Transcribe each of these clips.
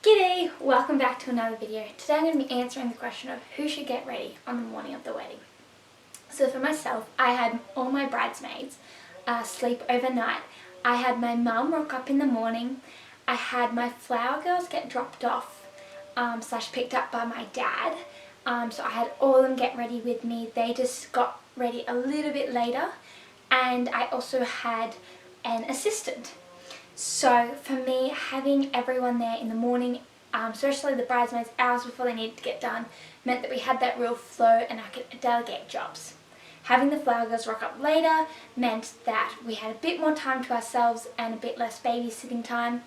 G'day! Welcome back to another video. Today I'm going to be answering the question of who should get ready on the morning of the wedding. So for myself, I had all my bridesmaids sleep overnight. I had my mum rock up in the morning. I had my flower girls get dropped off / picked up by my dad. So I had all of them get ready with me. They just got ready a little bit later. And I also had an assistant. So for me, having everyone there in the morning, especially the bridesmaids hours before they needed to get done, meant that we had that real flow and I could delegate jobs. Having the flower girls rock up later meant that we had a bit more time to ourselves and a bit less babysitting time.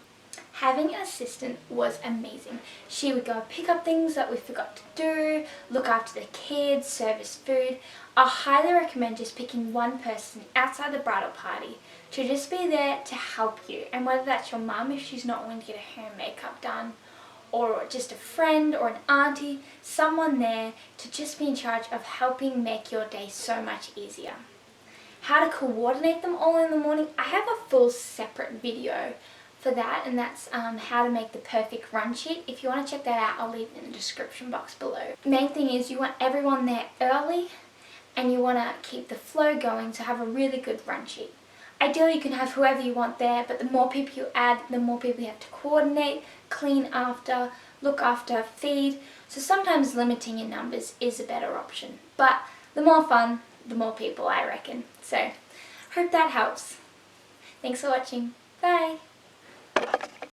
Having an assistant was amazing. She would go pick up things that we forgot to do, look after the kids, service food. I highly recommend just picking one person outside the bridal party to just be there to help you. And whether that's your mum if she's not willing to get her hair and makeup done, or just a friend or an auntie, someone there to just be in charge of helping make your day so much easier. How to coordinate them all in the morning, I have a full separate video for that, and that's how to make the perfect run sheet. If you want to check that out, I'll leave it in the description box below. The main thing is you want everyone there early and you want to keep the flow going to have a really good run sheet. Ideally you can have whoever you want there, but the more people you add, the more people you have to coordinate, clean after, look after, feed. So sometimes limiting your numbers is a better option. But the more fun, the more people, I reckon. So hope that helps. Thanks for watching. Bye!